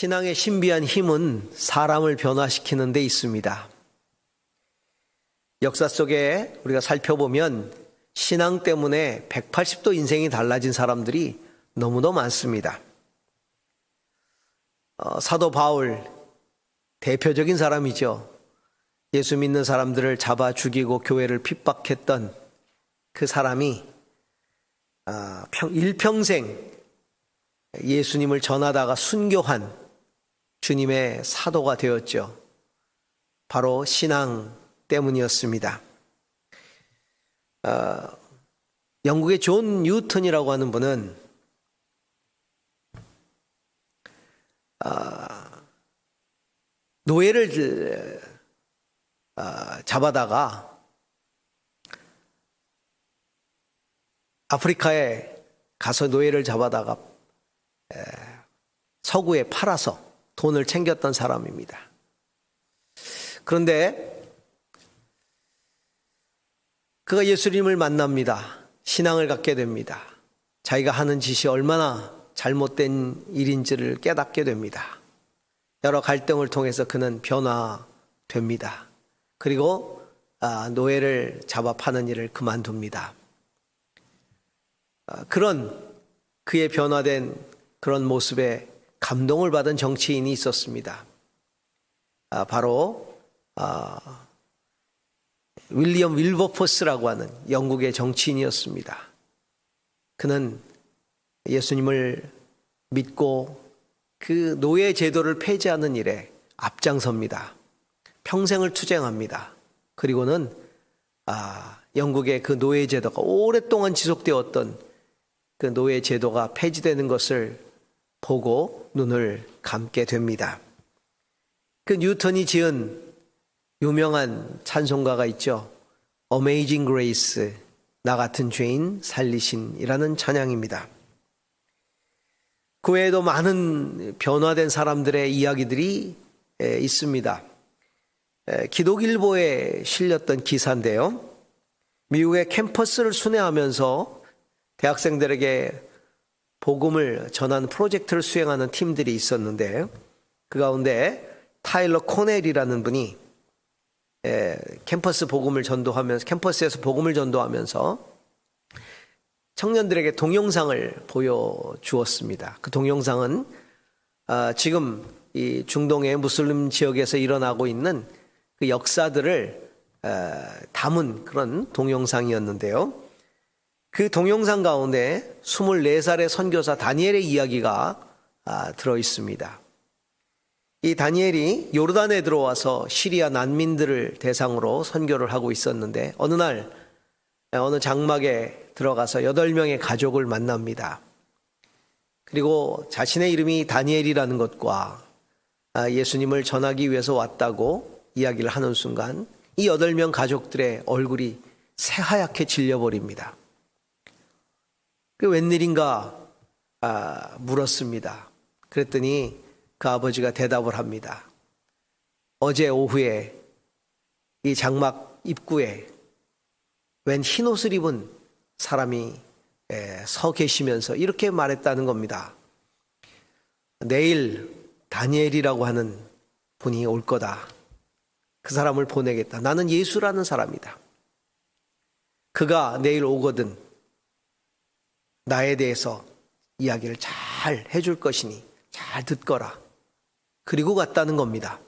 신앙의 신비한 힘은 사람을 변화시키는 데 있습니다. 역사 속에 우리가 살펴보면 신앙 때문에 180도 인생이 달라진 사람들이 너무도 많습니다. 사도 바울 대표적인 사람이죠. 예수 믿는 사람들을 잡아 죽이고 교회를 핍박했던 그 사람이 일평생 예수님을 전하다가 순교한 주님의 사도가 되었죠. 바로 신앙 때문이었습니다. 영국의 존 뉴턴이라고 하는 분은 노예를 잡아다가 아프리카에 가서 노예를 잡아다가 서구에 팔아서 돈을 챙겼던 사람입니다. 그런데 그가 예수님을 만납니다. 신앙을 갖게 됩니다. 자기가 하는 짓이 얼마나 잘못된 일인지를 깨닫게 됩니다. 여러 갈등을 통해서 그는 변화됩니다. 그리고 노예를 잡아 파는 일을 그만둡니다. 그런 그의 변화된 그런 모습에 감동을 받은 정치인이 있었습니다. 바로 윌리엄 윌버포스라고 하는 영국의 정치인이었습니다. 그는 예수님을 믿고 그 노예 제도를 폐지하는 일에 앞장섭니다. 평생을 투쟁합니다. 그리고는 영국의 그 노예 제도가 오랫동안 지속되었던 그 노예 제도가 폐지되는 것을 보고 눈을 감게 됩니다. 그 뉴턴이 지은 유명한 찬송가가 있죠. Amazing Grace, 나 같은 죄인 살리신이라는 찬양입니다. 그 외에도 많은 변화된 사람들의 이야기들이 있습니다. 기독일보에 실렸던 기사인데요. 미국의 캠퍼스를 순회하면서 대학생들에게 복음을 전하는 프로젝트를 수행하는 팀들이 있었는데 그 가운데 타일러 코넬이라는 분이 캠퍼스에서 복음을 전도하면서 청년들에게 동영상을 보여주었습니다. 그 동영상은 지금 이 중동의 무슬림 지역에서 일어나고 있는 그 역사들을 담은 그런 동영상이었는데요. 그 동영상 가운데 24살의 선교사 다니엘의 이야기가 들어 있습니다. 이 다니엘이 요르단에 들어와서 시리아 난민들을 대상으로 선교를 하고 있었는데 어느 날 어느 장막에 들어가서 8명의 가족을 만납니다. 그리고 자신의 이름이 다니엘이라는 것과 예수님을 전하기 위해서 왔다고 이야기를 하는 순간 이 8명 가족들의 얼굴이 새하얗게 질려버립니다. 그 웬일인가 물었습니다. 그랬더니 그 아버지가 대답을 합니다. 어제 오후에 이 장막 입구에 웬 흰옷을 입은 사람이 서 계시면서 이렇게 말했다는 겁니다. 내일 다니엘이라고 하는 분이 올 거다. 그 사람을 보내겠다. 나는 예수라는 사람이다. 그가 내일 오거든 나에 대해서 이야기를 잘 해줄 것이니 잘 듣거라. 그리고 갔다는 겁니다.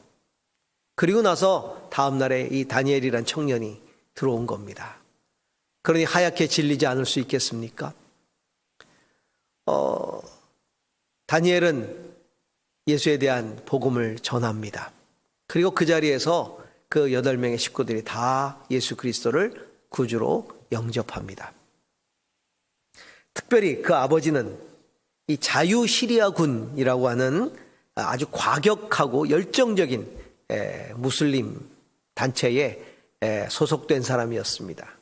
그리고 나서 다음 날에 이 다니엘이란 청년이 들어온 겁니다. 그러니 하얗게 질리지 않을 수 있겠습니까? 다니엘은 예수에 대한 복음을 전합니다. 그리고 그 자리에서 그 8명의 식구들이 다 예수 그리스도를 구주로 영접합니다. 특별히 그 아버지는 이 자유시리아군이라고 하는 아주 과격하고 열정적인 무슬림 단체에 소속된 사람이었습니다.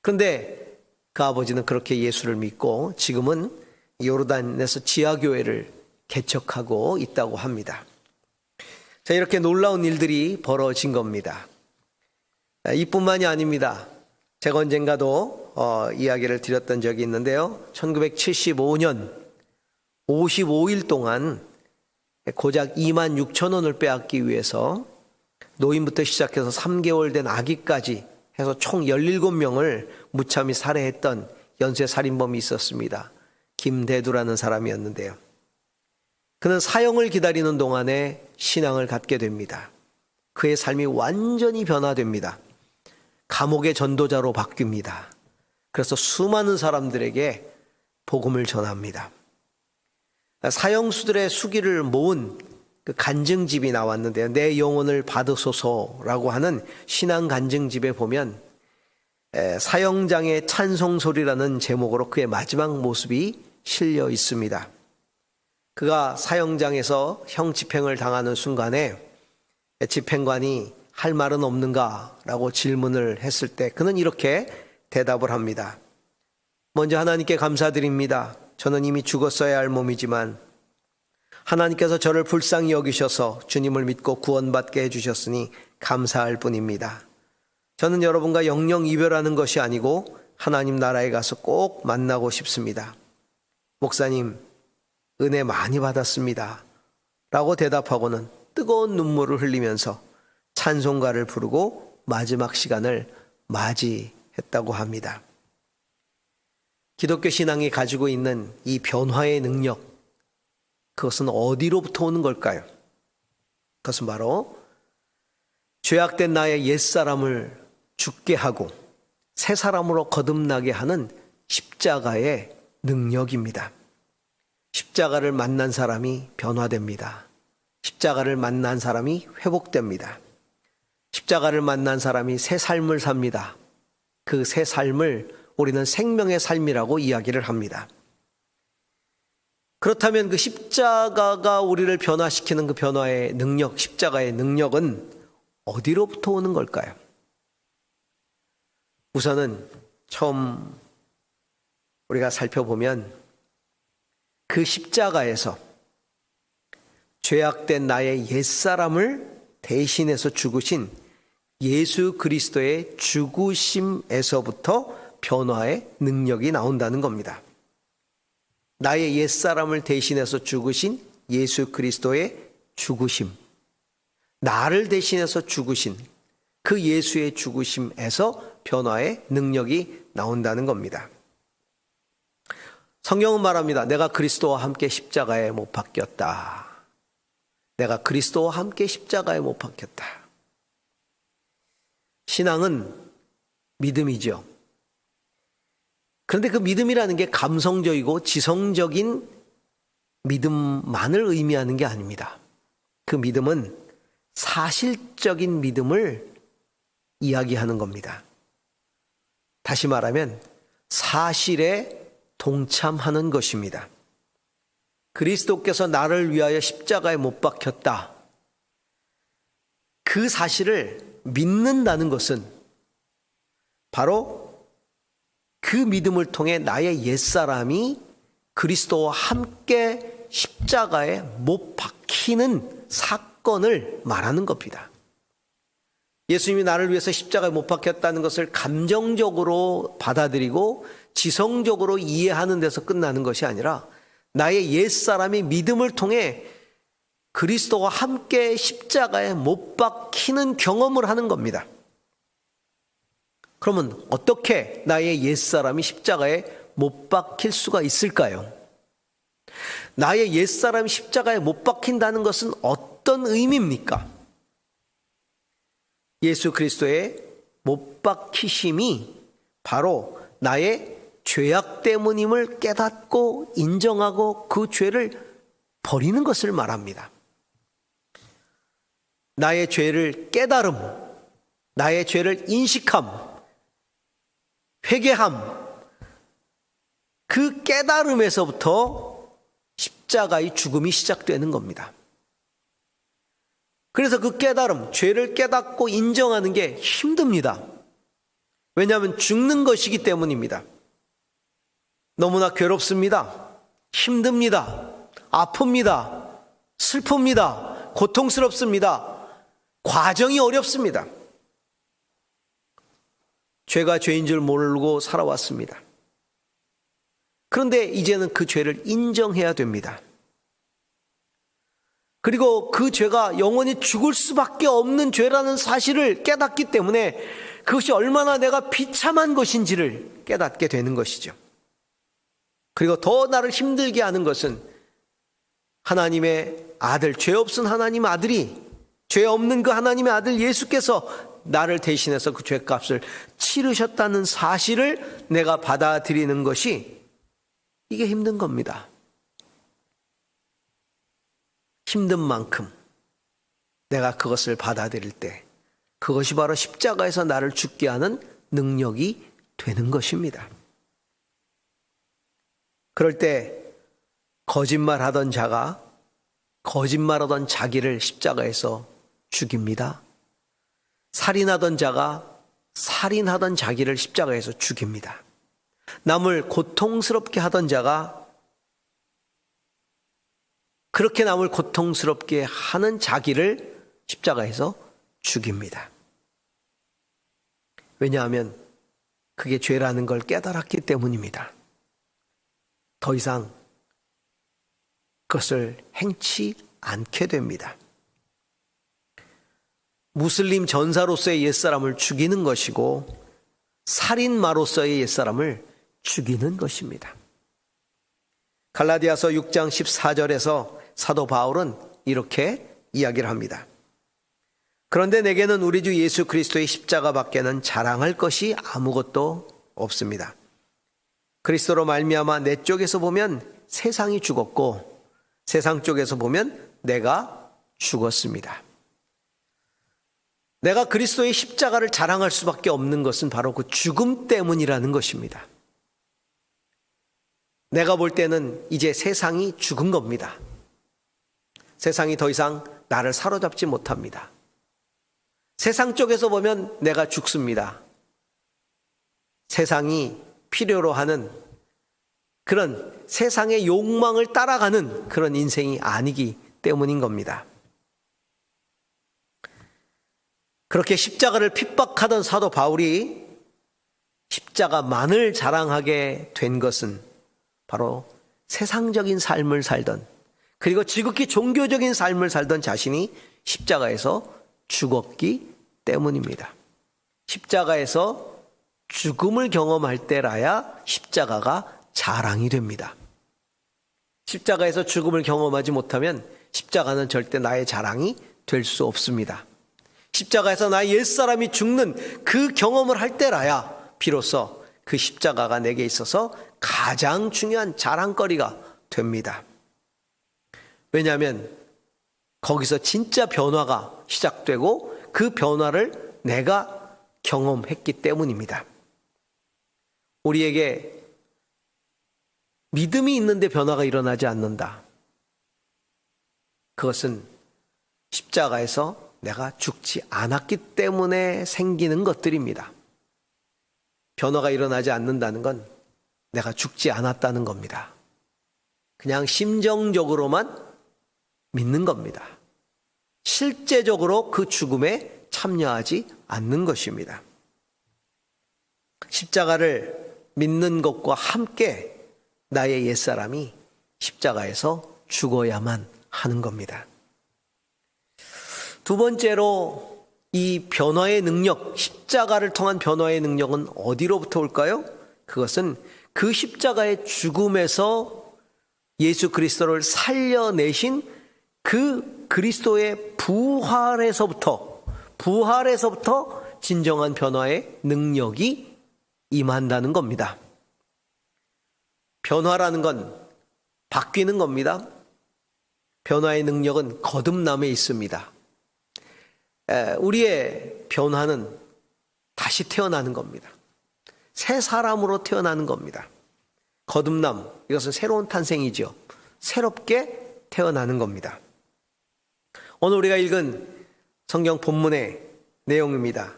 그런데 그 아버지는 그렇게 예수를 믿고 지금은 요르단에서 지하교회를 개척하고 있다고 합니다. 자, 이렇게 놀라운 일들이 벌어진 겁니다. 이뿐만이 아닙니다. 제가 언젠가도 이야기를 드렸던 적이 있는데요. 1975년 55일 동안 고작 26,000원을 빼앗기 위해서 노인부터 시작해서 3개월 된 아기까지 해서 총 17명을 무참히 살해했던 연쇄살인범이 있었습니다. 김대두라는 사람이었는데요. 그는 사형을 기다리는 동안에 신앙을 갖게 됩니다. 그의 삶이 완전히 변화됩니다. 감옥의 전도자로 바뀝니다. 그래서 수많은 사람들에게 복음을 전합니다. 사형수들의 수기를 모은 그 간증집이 나왔는데요. 내 영혼을 받으소서라고 하는 신앙 간증집에 보면 사형장의 찬송소리라는 제목으로 그의 마지막 모습이 실려 있습니다. 그가 사형장에서 형 집행을 당하는 순간에 집행관이 할 말은 없는가? 라고 질문을 했을 때 그는 이렇게 대답을 합니다. 먼저 하나님께 감사드립니다. 저는 이미 죽었어야 할 몸이지만 하나님께서 저를 불쌍히 여기셔서 주님을 믿고 구원받게 해주셨으니 감사할 뿐입니다. 저는 여러분과 영영 이별하는 것이 아니고 하나님 나라에 가서 꼭 만나고 싶습니다. 목사님, 은혜 많이 받았습니다. 라고 대답하고는 뜨거운 눈물을 흘리면서 찬송가를 부르고 마지막 시간을 맞이했다고 합니다. 기독교 신앙이 가지고 있는 이 변화의 능력, 그것은 어디로부터 오는 걸까요? 그것은 바로 죄악된 나의 옛사람을 죽게 하고 새 사람으로 거듭나게 하는 십자가의 능력입니다. 십자가를 만난 사람이 변화됩니다. 십자가를 만난 사람이 회복됩니다. 십자가를 만난 사람이 새 삶을 삽니다. 그 새 삶을 우리는 생명의 삶이라고 이야기를 합니다. 그렇다면 그 십자가가 우리를 변화시키는 그 변화의 능력, 십자가의 능력은 어디로부터 오는 걸까요? 우선은 처음 우리가 살펴보면 그 십자가에서 죄악된 나의 옛사람을 대신해서 죽으신 예수 그리스도의 죽으심에서부터 변화의 능력이 나온다는 겁니다. 나의 옛사람을 대신해서 죽으신 예수 그리스도의 죽으심, 나를 대신해서 죽으신 그 예수의 죽으심에서 변화의 능력이 나온다는 겁니다. 성경은 말합니다. 내가 그리스도와 함께 십자가에 못 박혔다. 내가 그리스도와 함께 십자가에 못 박혔다. 신앙은 믿음이죠. 그런데 그 믿음이라는 게 감성적이고 지성적인 믿음만을 의미하는 게 아닙니다. 그 믿음은 사실적인 믿음을 이야기하는 겁니다. 다시 말하면 사실에 동참하는 것입니다. 그리스도께서 나를 위하여 십자가에 못 박혔다. 그 사실을 믿는다는 것은 바로 그 믿음을 통해 나의 옛사람이 그리스도와 함께 십자가에 못 박히는 사건을 말하는 겁니다. 예수님이 나를 위해서 십자가에 못 박혔다는 것을 감정적으로 받아들이고 지성적으로 이해하는 데서 끝나는 것이 아니라 나의 옛사람이 믿음을 통해 그리스도와 함께 십자가에 못 박히는 경험을 하는 겁니다. 그러면 어떻게 나의 옛사람이 십자가에 못 박힐 수가 있을까요? 나의 옛사람이 십자가에 못 박힌다는 것은 어떤 의미입니까? 예수 그리스도의 못 박히심이 바로 나의 죄악 때문임을 깨닫고 인정하고 그 죄를 버리는 것을 말합니다. 나의 죄를 깨달음, 나의 죄를 인식함, 회개함, 그 깨달음에서부터 십자가의 죽음이 시작되는 겁니다. 그래서 그 깨달음, 죄를 깨닫고 인정하는 게 힘듭니다. 왜냐하면 죽는 것이기 때문입니다. 너무나 괴롭습니다. 힘듭니다. 아픕니다. 슬픕니다. 고통스럽습니다. 과정이 어렵습니다. 죄가 죄인 줄 모르고 살아왔습니다. 그런데 이제는 그 죄를 인정해야 됩니다. 그리고 그 죄가 영원히 죽을 수밖에 없는 죄라는 사실을 깨닫기 때문에 그것이 얼마나 내가 비참한 것인지를 깨닫게 되는 것이죠. 그리고 더 나를 힘들게 하는 것은 하나님의 아들, 죄 없은 하나님 아들이, 죄 없는 그 하나님의 아들 예수께서 나를 대신해서 그 죄값을 치르셨다는 사실을 내가 받아들이는 것이, 이게 힘든 겁니다. 힘든 만큼 내가 그것을 받아들일 때 그것이 바로 십자가에서 나를 죽게 하는 능력이 되는 것입니다. 그럴 때 거짓말하던 자가 거짓말하던 자기를 십자가에서 죽입니다. 살인하던 자가 살인하던 자기를 십자가에서 죽입니다. 남을 고통스럽게 하던 자가 그렇게 남을 고통스럽게 하는 자기를 십자가에서 죽입니다. 왜냐하면 그게 죄라는 걸 깨달았기 때문입니다. 더 이상 그것을 행치 않게 됩니다. 무슬림 전사로서의 옛사람을 죽이는 것이고 살인마로서의 옛사람을 죽이는 것입니다. 갈라디아서 6장 14절에서 사도 바울은 이렇게 이야기를 합니다. 그런데 내게는 우리 주 예수 그리스도의 십자가 밖에는 자랑할 것이 아무것도 없습니다. 그리스도로 말미암아 내 쪽에서 보면 세상이 죽었고 세상 쪽에서 보면 내가 죽었습니다. 내가 그리스도의 십자가를 자랑할 수밖에 없는 것은 바로 그 죽음 때문이라는 것입니다. 내가 볼 때는 이제 세상이 죽은 겁니다. 세상이 더 이상 나를 사로잡지 못합니다. 세상 쪽에서 보면 내가 죽습니다. 세상이 필요로 하는 그런 세상의 욕망을 따라가는 그런 인생이 아니기 때문인 겁니다. 그렇게 십자가를 핍박하던 사도 바울이 십자가만을 자랑하게 된 것은 바로 세상적인 삶을 살던, 그리고 지극히 종교적인 삶을 살던 자신이 십자가에서 죽었기 때문입니다. 십자가에서 죽음을 경험할 때라야 십자가가 자랑이 됩니다. 십자가에서 죽음을 경험하지 못하면 십자가는 절대 나의 자랑이 될 수 없습니다. 십자가에서 나의 옛사람이 죽는 그 경험을 할 때라야 비로소 그 십자가가 내게 있어서 가장 중요한 자랑거리가 됩니다. 왜냐하면 거기서 진짜 변화가 시작되고 그 변화를 내가 경험했기 때문입니다. 우리에게 믿음이 있는데 변화가 일어나지 않는다. 그것은 십자가에서 내가 죽지 않았기 때문에 생기는 것들입니다. 변화가 일어나지 않는다는 건 내가 죽지 않았다는 겁니다. 그냥 심정적으로만 믿는 겁니다. 실제적으로 그 죽음에 참여하지 않는 것입니다. 십자가를 믿는 것과 함께 나의 옛사람이 십자가에서 죽어야만 하는 겁니다. 두 번째로 이 변화의 능력, 십자가를 통한 변화의 능력은 어디로부터 올까요? 그것은 그 십자가의 죽음에서 예수 그리스도를 살려내신 그 그리스도의 부활에서부터 진정한 변화의 능력이 임한다는 겁니다. 변화라는 건 바뀌는 겁니다. 변화의 능력은 거듭남에 있습니다. 우리의 변화는 다시 태어나는 겁니다. 새 사람으로 태어나는 겁니다. 거듭남, 이것은 새로운 탄생이죠. 새롭게 태어나는 겁니다. 오늘 우리가 읽은 성경 본문의 내용입니다.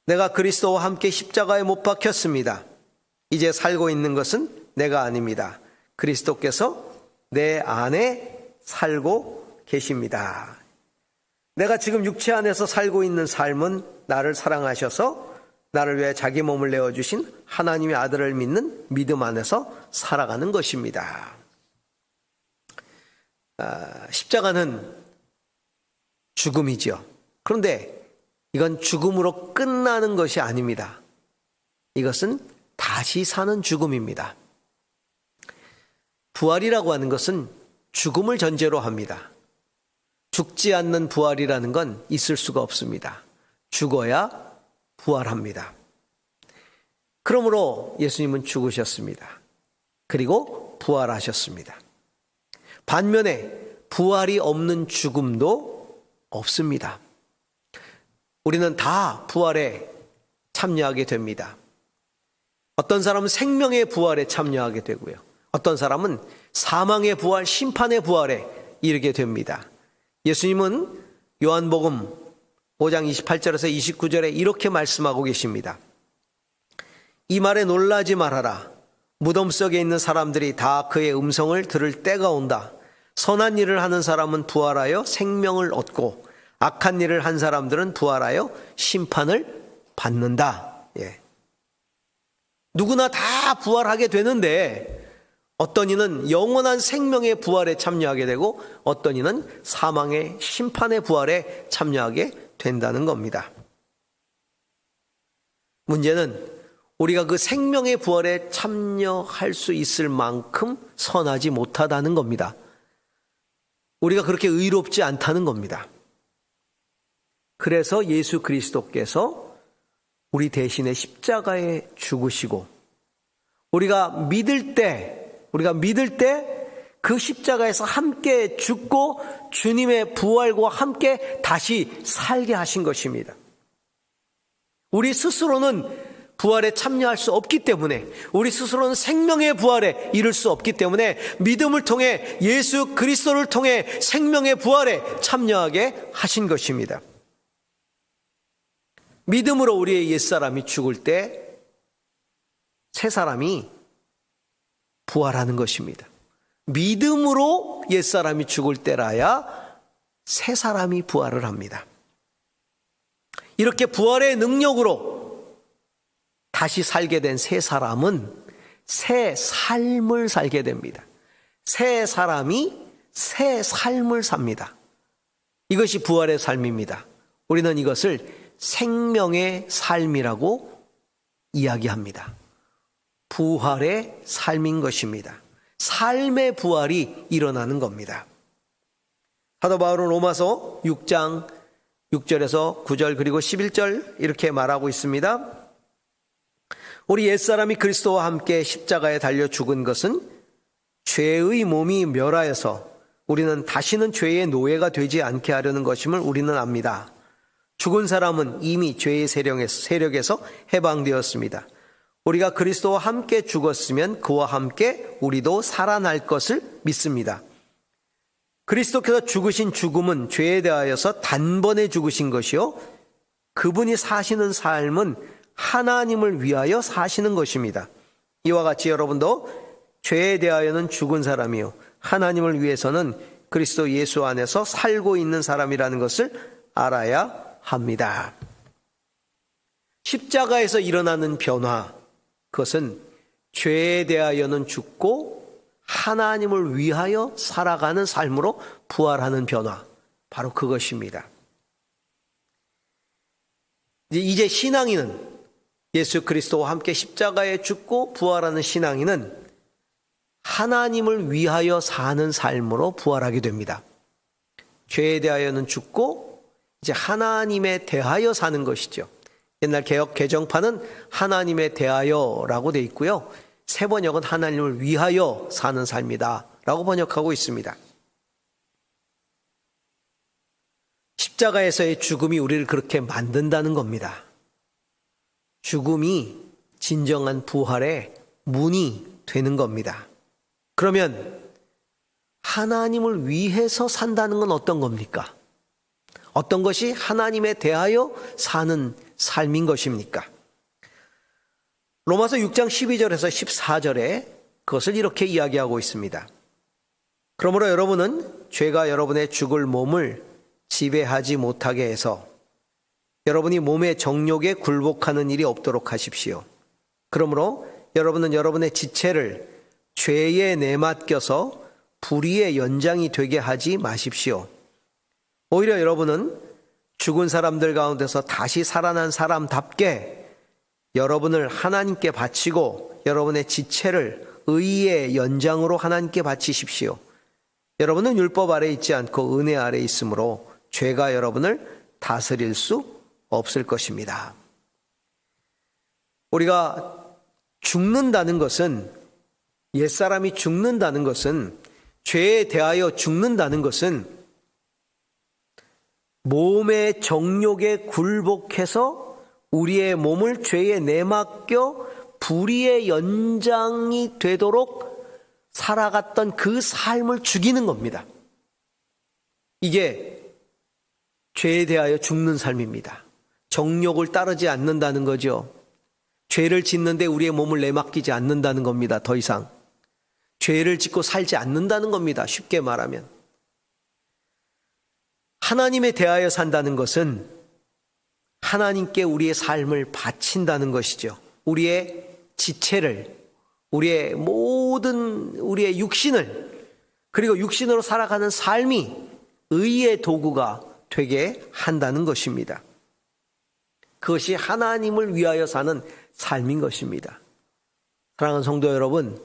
내가 그리스도와 함께 십자가에 못 박혔습니다. 이제 살고 있는 것은 내가 아닙니다. 그리스도께서 내 안에 살고 계십니다. 내가 지금 육체 안에서 살고 있는 삶은 나를 사랑하셔서 나를 위해 자기 몸을 내어주신 하나님의 아들을 믿는 믿음 안에서 살아가는 것입니다. 십자가는 죽음이죠. 그런데 이건 죽음으로 끝나는 것이 아닙니다. 이것은 다시 사는 죽음입니다. 부활이라고 하는 것은 죽음을 전제로 합니다. 죽지 않는 부활이라는 건 있을 수가 없습니다. 죽어야 부활합니다. 그러므로 예수님은 죽으셨습니다. 그리고 부활하셨습니다. 반면에 부활이 없는 죽음도 없습니다. 우리는 다 부활에 참여하게 됩니다. 어떤 사람은 생명의 부활에 참여하게 되고요. 어떤 사람은 사망의 부활, 심판의 부활에 이르게 됩니다. 예수님은 요한복음 5장 28절에서 29절에 이렇게 말씀하고 계십니다. 이 말에 놀라지 말아라. 무덤 속에 있는 사람들이 다 그의 음성을 들을 때가 온다. 선한 일을 하는 사람은 부활하여 생명을 얻고 악한 일을 한 사람들은 부활하여 심판을 받는다. 예. 누구나 다 부활하게 되는데 어떤 이는 영원한 생명의 부활에 참여하게 되고 어떤 이는 사망의 심판의 부활에 참여하게 된다는 겁니다. 문제는 우리가 그 생명의 부활에 참여할 수 있을 만큼 선하지 못하다는 겁니다. 우리가 그렇게 의롭지 않다는 겁니다. 그래서 예수 그리스도께서 우리 대신에 십자가에 죽으시고 우리가 믿을 때 그 십자가에서 함께 죽고 주님의 부활과 함께 다시 살게 하신 것입니다. 우리 스스로는 부활에 참여할 수 없기 때문에, 우리 스스로는 생명의 부활에 이를 수 없기 때문에 믿음을 통해 예수 그리스도를 통해 생명의 부활에 참여하게 하신 것입니다. 믿음으로 우리의 옛사람이 죽을 때 새 사람이 부활하는 것입니다. 믿음으로 옛사람이 죽을 때라야 새 사람이 부활을 합니다. 이렇게 부활의 능력으로 다시 살게 된 새 사람은 새 삶을 살게 됩니다. 새 사람이 새 삶을 삽니다. 이것이 부활의 삶입니다. 우리는 이것을 생명의 삶이라고 이야기합니다. 부활의 삶인 것입니다. 삶의 부활이 일어나는 겁니다. 사도 바울은 로마서 6장 6절에서 9절 그리고 11절 이렇게 말하고 있습니다. 우리 옛사람이 그리스도와 함께 십자가에 달려 죽은 것은 죄의 몸이 멸하여서 우리는 다시는 죄의 노예가 되지 않게 하려는 것임을 우리는 압니다. 죽은 사람은 이미 죄의 세력에서 해방되었습니다. 우리가 그리스도와 함께 죽었으면 그와 함께 우리도 살아날 것을 믿습니다. 그리스도께서 죽으신 죽음은 죄에 대하여서 단번에 죽으신 것이요 그분이 사시는 삶은 하나님을 위하여 사시는 것입니다. 이와 같이 여러분도 죄에 대하여는 죽은 사람이요 하나님을 위해서는 그리스도 예수 안에서 살고 있는 사람이라는 것을 알아야 합니다. 십자가에서 일어나는 변화, 그것은 죄에 대하여는 죽고 하나님을 위하여 살아가는 삶으로 부활하는 변화, 바로 그것입니다. 이제 신앙인은 예수 그리스도와 함께 십자가에 죽고 부활하는 신앙인은 하나님을 위하여 사는 삶으로 부활하게 됩니다. 죄에 대하여는 죽고 이제 하나님에 대하여 사는 것이죠. 옛날 개역 개정판은 하나님에 대하여라고 되어 있고요. 새 번역은 하나님을 위하여 사는 삶이다 라고 번역하고 있습니다. 십자가에서의 죽음이 우리를 그렇게 만든다는 겁니다. 죽음이 진정한 부활의 문이 되는 겁니다. 그러면 하나님을 위해서 산다는 건 어떤 겁니까? 어떤 것이 하나님에 대하여 사는 삶인 것입니까? 로마서 6장 12절에서 14절에 그것을 이렇게 이야기하고 있습니다. 그러므로 여러분은 죄가 여러분의 죽을 몸을 지배하지 못하게 해서 여러분이 몸의 정욕에 굴복하는 일이 없도록 하십시오. 그러므로 여러분은 여러분의 지체를 죄에 내맡겨서 불의의 연장이 되게 하지 마십시오. 오히려 여러분은 죽은 사람들 가운데서 다시 살아난 사람답게 여러분을 하나님께 바치고 여러분의 지체를 의의 연장으로 하나님께 바치십시오. 여러분은 율법 아래 있지 않고 은혜 아래 있으므로 죄가 여러분을 다스릴 수 없을 것입니다. 우리가 죽는다는 것은, 옛사람이 죽는다는 것은, 죄에 대하여 죽는다는 것은 몸의 정욕에 굴복해서 우리의 몸을 죄에 내맡겨 불의의 연장이 되도록 살아갔던 그 삶을 죽이는 겁니다. 이게 죄에 대하여 죽는 삶입니다. 정욕을 따르지 않는다는 거죠. 죄를 짓는데 우리의 몸을 내맡기지 않는다는 겁니다. 더 이상 죄를 짓고 살지 않는다는 겁니다. 쉽게 말하면 하나님에 대하여 산다는 것은 하나님께 우리의 삶을 바친다는 것이죠. 우리의 지체를, 우리의 모든 우리의 육신을, 그리고 육신으로 살아가는 삶이 의의 도구가 되게 한다는 것입니다. 그것이 하나님을 위하여 사는 삶인 것입니다. 사랑하는 성도 여러분,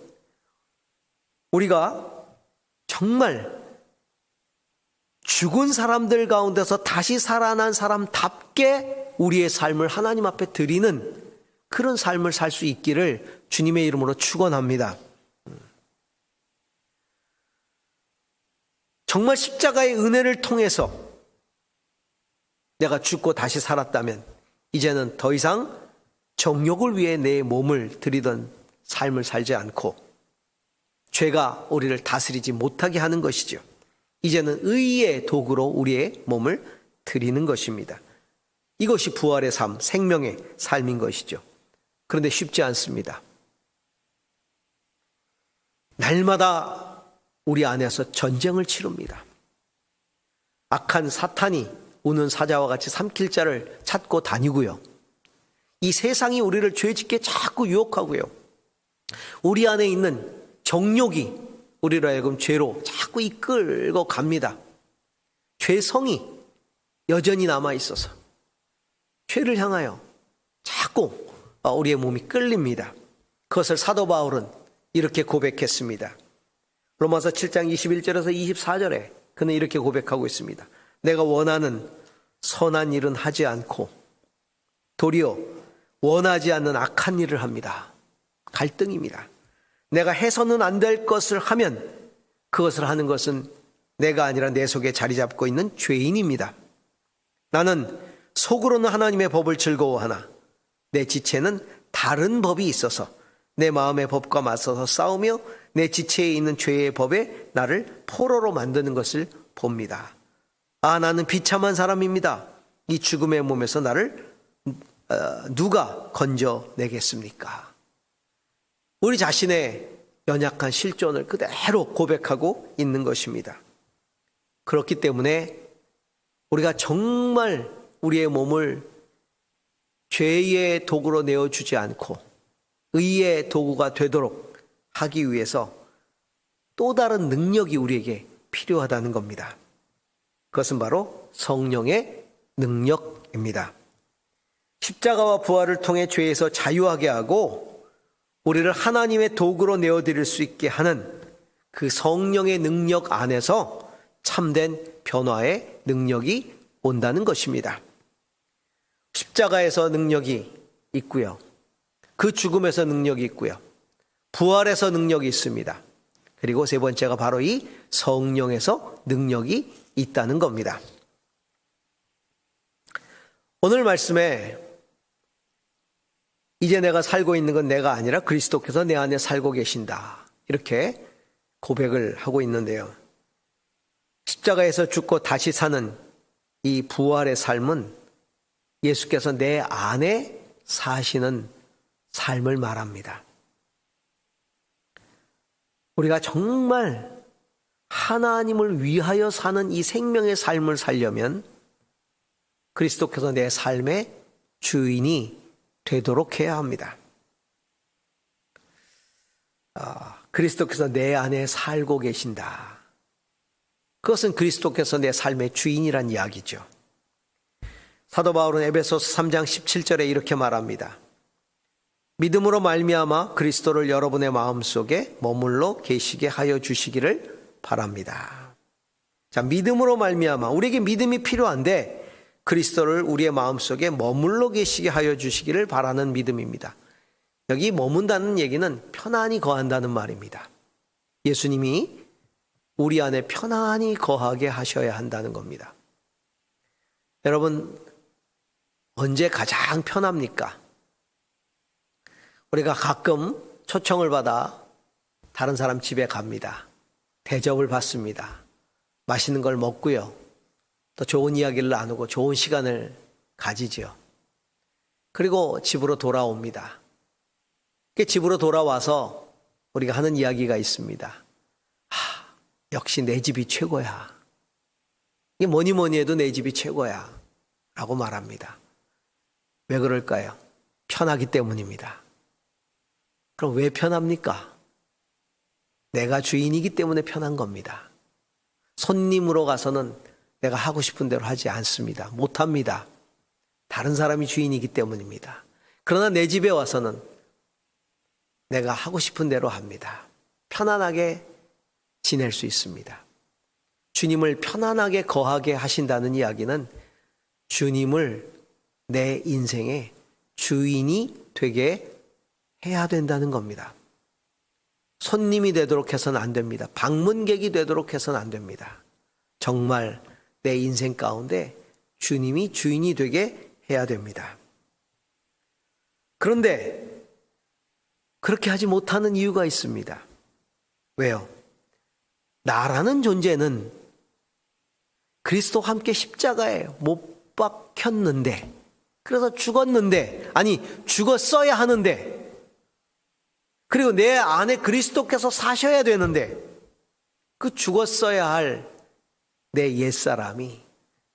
우리가 정말 죽은 사람들 가운데서 다시 살아난 사람답게 우리의 삶을 하나님 앞에 드리는 그런 삶을 살 수 있기를 주님의 이름으로 축원합니다. 정말 십자가의 은혜를 통해서 내가 죽고 다시 살았다면 이제는 더 이상 정욕을 위해 내 몸을 드리던 삶을 살지 않고 죄가 우리를 다스리지 못하게 하는 것이죠. 이제는 의의 도구로 우리의 몸을 드리는 것입니다. 이것이 부활의 삶, 생명의 삶인 것이죠. 그런데 쉽지 않습니다. 날마다 우리 안에서 전쟁을 치릅니다. 악한 사탄이 우는 사자와 같이 삼킬 자를 찾고 다니고요. 이 세상이 우리를 죄짓게 자꾸 유혹하고요. 우리 안에 있는 정욕이 우리로 하여금 죄로 자꾸 이끌고 갑니다. 죄성이 여전히 남아있어서 죄를 향하여 자꾸 우리의 몸이 끌립니다. 그것을 사도 바울은 이렇게 고백했습니다. 로마서 7장 21절에서 24절에 그는 이렇게 고백하고 있습니다. 내가 원하는 선한 일은 하지 않고 도리어 원하지 않는 악한 일을 합니다. 갈등입니다. 내가 해서는 안 될 것을 하면 그것을 하는 것은 내가 아니라 내 속에 자리 잡고 있는 죄인입니다. 나는 속으로는 하나님의 법을 즐거워하나 내 지체는 다른 법이 있어서 내 마음의 법과 맞서서 싸우며 내 지체에 있는 죄의 법에 나를 포로로 만드는 것을 봅니다. 아, 나는 비참한 사람입니다. 이 죽음의 몸에서 나를 누가 건져내겠습니까? 우리 자신의 연약한 실존을 그대로 고백하고 있는 것입니다. 그렇기 때문에 우리가 정말 우리의 몸을 죄의 도구로 내어주지 않고 의의 도구가 되도록 하기 위해서 또 다른 능력이 우리에게 필요하다는 겁니다. 그것은 바로 성령의 능력입니다. 십자가와 부활을 통해 죄에서 자유하게 하고 우리를 하나님의 도구로 내어드릴 수 있게 하는 그 성령의 능력 안에서 참된 변화의 능력이 온다는 것입니다. 십자가에서 능력이 있고요. 그 죽음에서 능력이 있고요. 부활에서 능력이 있습니다. 그리고 세 번째가 바로 이 성령에서 능력이 있다는 겁니다. 오늘 말씀에 이제 내가 살고 있는 건 내가 아니라 그리스도께서 내 안에 살고 계신다. 이렇게 고백을 하고 있는데요. 십자가에서 죽고 다시 사는 이 부활의 삶은 예수께서 내 안에 사시는 삶을 말합니다. 우리가 정말 하나님을 위하여 사는 이 생명의 삶을 살려면 그리스도께서 내 삶의 주인이 되도록 해야 합니다. 그리스도께서 내 안에 살고 계신다. 그것은 그리스도께서 내 삶의 주인이란 이야기죠. 사도 바울은 에베소서 3장 17절에 이렇게 말합니다. 믿음으로 말미암아 그리스도를 여러분의 마음속에 머물러 계시게 하여 주시기를 바랍니다. 자, 믿음으로 말미암아, 우리에게 믿음이 필요한데 그리스도를 우리의 마음속에 머물러 계시게 하여 주시기를 바라는 믿음입니다. 여기 머문다는 얘기는 편안히 거한다는 말입니다. 예수님이 우리 안에 편안히 거하게 하셔야 한다는 겁니다. 여러분, 언제 가장 편합니까? 우리가 가끔 초청을 받아 다른 사람 집에 갑니다. 대접을 받습니다. 맛있는 걸 먹고요. 또 좋은 이야기를 나누고 좋은 시간을 가지죠. 그리고 집으로 돌아옵니다. 집으로 돌아와서 우리가 하는 이야기가 있습니다. 역시 내 집이 최고야. 이게 뭐니 뭐니 해도 내 집이 최고야. 라고 말합니다. 왜 그럴까요? 편하기 때문입니다. 그럼 왜 편합니까? 내가 주인이기 때문에 편한 겁니다. 손님으로 가서는 내가 하고 싶은 대로 하지 않습니다. 못합니다. 다른 사람이 주인이기 때문입니다. 그러나 내 집에 와서는 내가 하고 싶은 대로 합니다. 편안하게 지낼 수 있습니다. 주님을 편안하게 거하게 하신다는 이야기는 주님을 내 인생의 주인이 되게 해야 된다는 겁니다. 손님이 되도록 해서는 안 됩니다. 방문객이 되도록 해서는 안 됩니다. 정말 내 인생 가운데 주님이 주인이 되게 해야 됩니다. 그런데 그렇게 하지 못하는 이유가 있습니다. 왜요? 나라는 존재는 그리스도와 함께 십자가에 못 박혔는데, 그래서 죽었는데, 아니 죽었어야 하는데, 그리고 내 안에 그리스도께서 사셔야 되는데, 그 죽었어야 할 내 옛사람이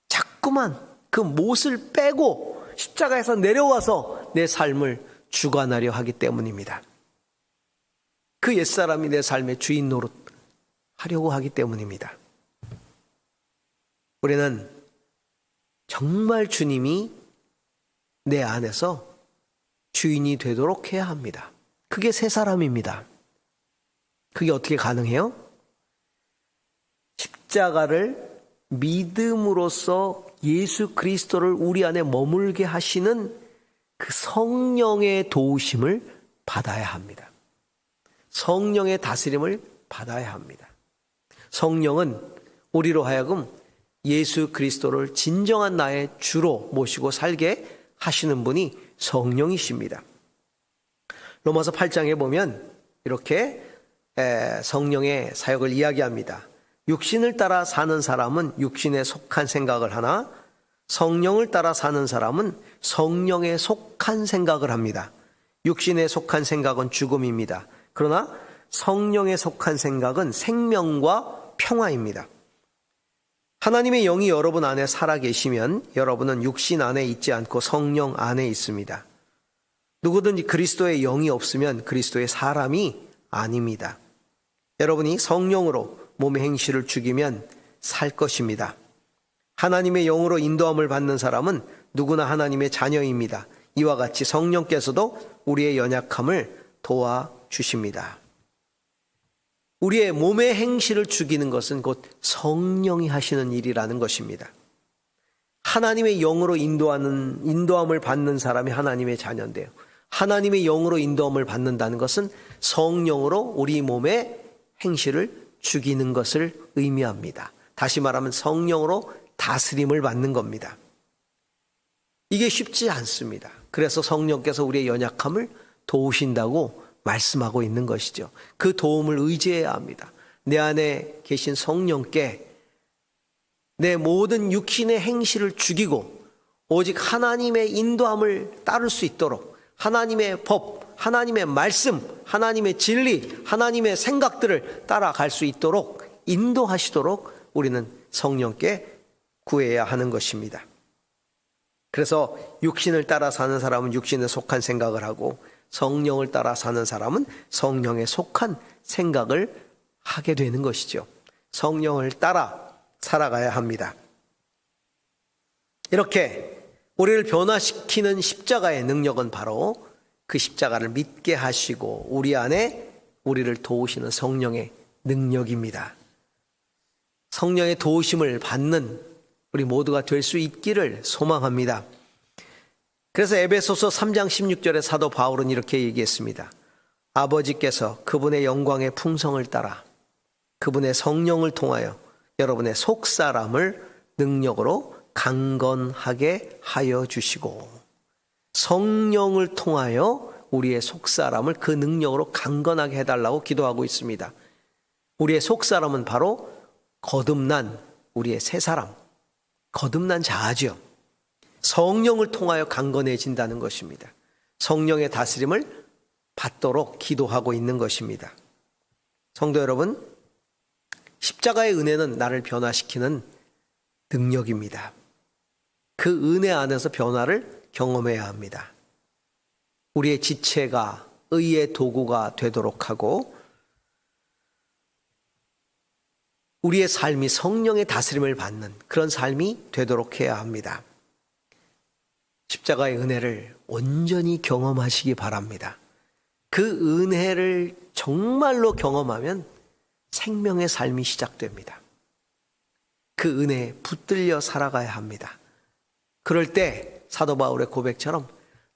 자꾸만 그 못을 빼고 십자가에서 내려와서 내 삶을 주관하려 하기 때문입니다. 그 옛사람이 내 삶의 주인 노릇 하려고 하기 때문입니다. 우리는 정말 주님이 내 안에서 주인이 되도록 해야 합니다. 그게 새 사람입니다. 그게 어떻게 가능해요? 십자가를 믿음으로써 예수 그리스도를 우리 안에 머물게 하시는 그 성령의 도우심을 받아야 합니다. 성령의 다스림을 받아야 합니다. 성령은 우리로 하여금 예수 그리스도를 진정한 나의 주로 모시고 살게 하시는 분이 성령이십니다. 로마서 8장에 보면 이렇게 성령의 사역을 이야기합니다. 육신을 따라 사는 사람은 육신에 속한 생각을 하나 성령을 따라 사는 사람은 성령에 속한 생각을 합니다. 육신에 속한 생각은 죽음입니다. 그러나 성령에 속한 생각은 생명과 평화입니다. 하나님의 영이 여러분 안에 살아계시면 여러분은 육신 안에 있지 않고 성령 안에 있습니다. 누구든지 그리스도의 영이 없으면 그리스도의 사람이 아닙니다. 여러분이 성령으로 몸의 행실을 죽이면 살 것입니다. 하나님의 영으로 인도함을 받는 사람은 누구나 하나님의 자녀입니다. 이와 같이 성령께서도 우리의 연약함을 도와주십니다. 우리의 몸의 행실을 죽이는 것은 곧 성령이 하시는 일이라는 것입니다. 하나님의 영으로 인도함을 받는 사람이 하나님의 자녀인데요. 하나님의 영으로 인도함을 받는다는 것은 성령으로 우리 몸의 행실을 죽이는 것을 의미합니다. 다시 말하면 성령으로 다스림을 받는 겁니다. 이게 쉽지 않습니다. 그래서 성령께서 우리의 연약함을 도우신다고 말씀하고 있는 것이죠. 그 도움을 의지해야 합니다. 내 안에 계신 성령께 내 모든 육신의 행실을 죽이고 오직 하나님의 인도함을 따를 수 있도록 하나님의 법, 하나님의 말씀, 하나님의 진리, 하나님의 생각들을 따라갈 수 있도록 인도하시도록 우리는 성령께 구해야 하는 것입니다. 그래서 육신을 따라 사는 사람은 육신에 속한 생각을 하고 성령을 따라 사는 사람은 성령에 속한 생각을 하게 되는 것이죠. 성령을 따라 살아가야 합니다. 이렇게 우리를 변화시키는 십자가의 능력은 바로 그 십자가를 믿게 하시고 우리 안에 우리를 도우시는 성령의 능력입니다. 성령의 도우심을 받는 우리 모두가 될 수 있기를 소망합니다. 그래서 에베소서 3장 16절에 사도 바울은 이렇게 얘기했습니다. 아버지께서 그분의 영광의 풍성을 따라 그분의 성령을 통하여 여러분의 속사람을 능력으로 강건하게 하여 주시고, 성령을 통하여 우리의 속사람을 그 능력으로 강건하게 해달라고 기도하고 있습니다. 우리의 속사람은 바로 거듭난 우리의 새 사람, 거듭난 자아죠. 성령을 통하여 강건해진다는 것입니다. 성령의 다스림을 받도록 기도하고 있는 것입니다. 성도 여러분, 십자가의 은혜는 나를 변화시키는 능력입니다. 그 은혜 안에서 변화를 경험해야 합니다. 우리의 지체가 의의 도구가 되도록 하고 우리의 삶이 성령의 다스림을 받는 그런 삶이 되도록 해야 합니다. 십자가의 은혜를 온전히 경험하시기 바랍니다. 그 은혜를 정말로 경험하면 생명의 삶이 시작됩니다. 그 은혜에 붙들려 살아가야 합니다. 그럴 때 사도 바울의 고백처럼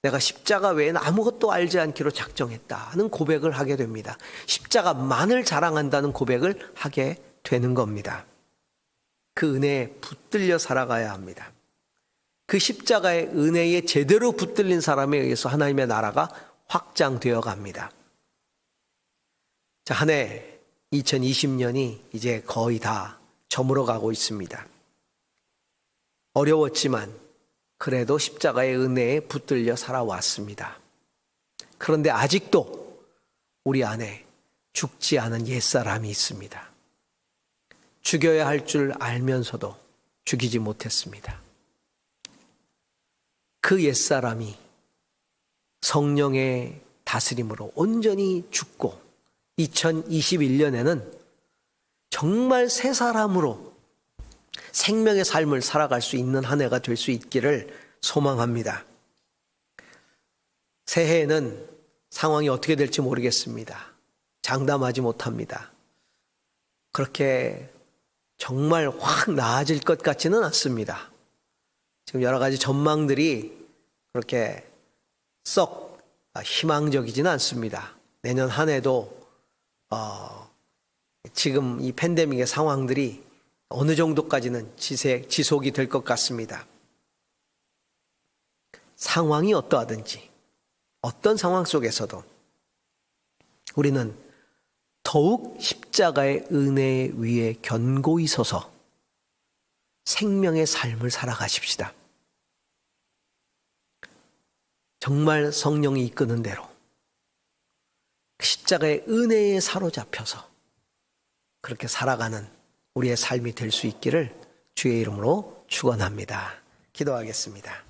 내가 십자가 외에는 아무것도 알지 않기로 작정했다는 고백을 하게 됩니다. 십자가만을 자랑한다는 고백을 하게 되는 겁니다. 그 은혜에 붙들려 살아가야 합니다. 그 십자가의 은혜에 제대로 붙들린 사람에 의해서 하나님의 나라가 확장되어 갑니다. 자, 한 해 2020년이 이제 거의 다 저물어 가고 있습니다. 어려웠지만 그래도 십자가의 은혜에 붙들려 살아왔습니다. 그런데 아직도 우리 안에 죽지 않은 옛사람이 있습니다. 죽여야 할 줄 알면서도 죽이지 못했습니다. 그 옛사람이 성령의 다스림으로 온전히 죽고 2021년에는 정말 새 사람으로 생명의 삶을 살아갈 수 있는 한 해가 될 수 있기를 소망합니다. 새해에는 상황이 어떻게 될지 모르겠습니다. 장담하지 못합니다. 그렇게 정말 확 나아질 것 같지는 않습니다. 지금 여러 가지 전망들이 그렇게 썩 희망적이지는 않습니다. 내년 한 해도 지금 이 팬데믹의 상황들이 어느 정도까지는 지속이 될 것 같습니다. 상황이 어떠하든지 어떤 상황 속에서도 우리는 더욱 십자가의 은혜 위에 견고히 서서 생명의 삶을 살아가십시다. 정말 성령이 이끄는 대로 십자가의 은혜에 사로잡혀서 그렇게 살아가는 우리의 삶이 될 수 있기를 주의 이름으로 축원합니다. 기도하겠습니다.